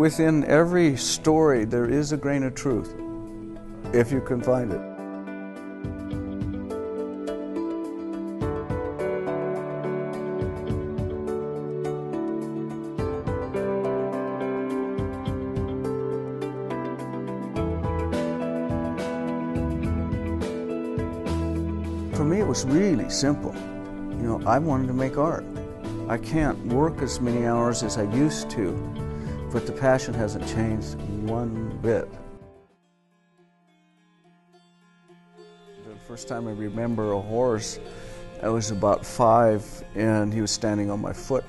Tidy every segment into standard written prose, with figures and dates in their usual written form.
within every story there is a grain of truth, if you can find it. For me, it was really simple. You know, I wanted to make art. I can't work as many hours as I used to, but the passion hasn't changed one bit. The first time I remember a horse, I was about 5, and he was standing on my foot.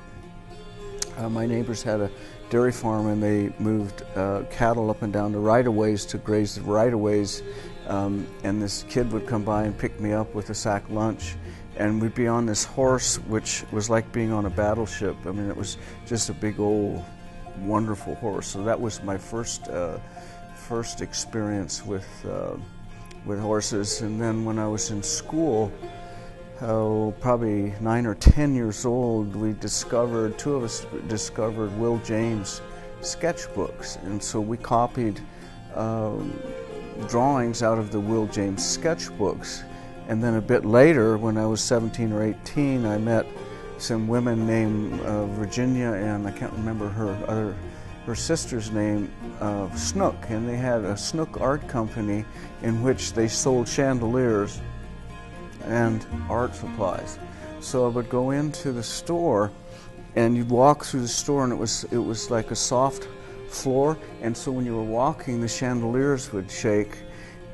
My neighbors had a dairy farm, and they moved cattle up and down the right-of-ways to graze the right-of-ways. And this kid would come by and pick me up with a sack lunch, and we'd be on this horse, which was like being on a battleship. I mean, it was just a big old wonderful horse. So that was my first experience with horses. And then when I was in school, probably 9 or 10 years old, two of us discovered Will James sketchbooks, and so we copied drawings out of the Will James sketchbooks. And then a bit later, when I was 17 or 18, I met some women named Virginia, and I can't remember her sister's name, Snook, and they had a Snook art company in which they sold chandeliers and art supplies. So I would go into the store, and you'd walk through the store, and it was like a soft floor, and so when you were walking, the chandeliers would shake,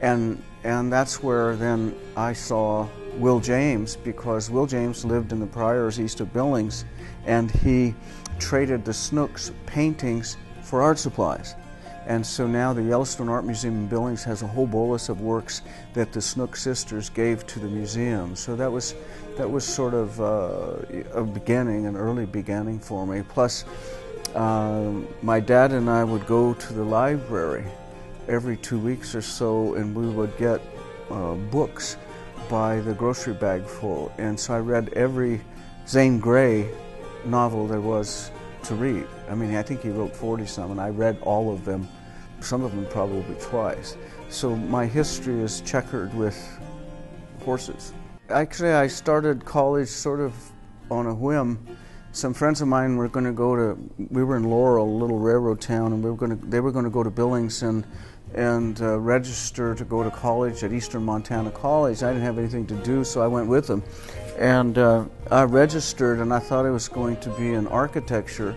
and that's where then I saw Will James, because Will James lived in the Priors east of Billings, and he traded the Snook's paintings for art supplies. And so now the Yellowstone Art Museum in Billings has a whole bolus of works that the Snook sisters gave to the museum. So that was sort of a beginning, an early beginning for me. Plus, my dad and I would go to the library every 2 weeks or so, and we would get books by the grocery bag full. And so I read every Zane Grey novel there was to read. I mean, I think he wrote 40-some, and I read all of them, some of them probably twice. So my history is checkered with horses. Actually, I started college sort of on a whim. Some friends of mine were going to we were in Laurel, a little railroad town, and they were going to go to Billings and register to go to college at Eastern Montana College. I didn't have anything to do, so I went with them. And I registered, and I thought I was going to be in architecture.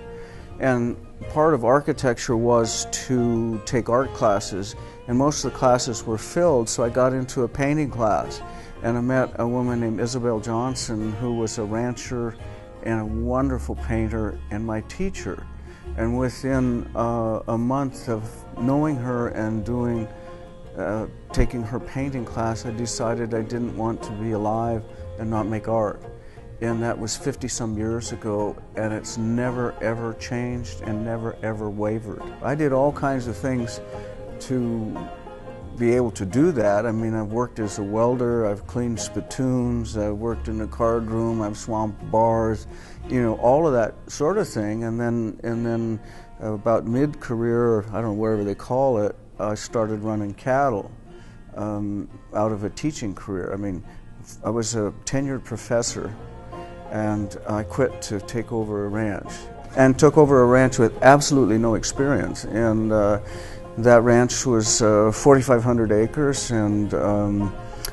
And part of architecture was to take art classes, and most of the classes were filled, so I got into a painting class. And I met a woman named Isabel Johnson, who was a rancher and a wonderful painter, and my teacher. And within a month of knowing her and taking her painting class, I decided I didn't want to be alive and not make art. And that was 50-some years ago, and it's never ever changed and never ever wavered. I did all kinds of things to be able to do that. I mean, I've worked as a welder, I've cleaned spittoons, I've worked in the card room, I've swamped bars, you know, all of that sort of thing. And then about mid-career, or I don't know, whatever they call it, I started running cattle out of a teaching career. I mean, I was a tenured professor, and I quit to take over a ranch, and took over a ranch with absolutely no experience. And that ranch was 4,500 acres, and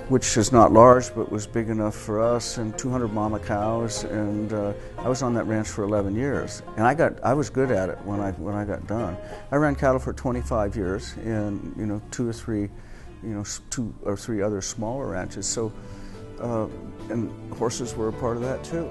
which is not large, but was big enough for us, and 200 mama cows. And I was on that ranch for 11 years, and I was good at it when I got done. I ran cattle for 25 years, in 2 or 3 other smaller ranches. So, and horses were a part of that too.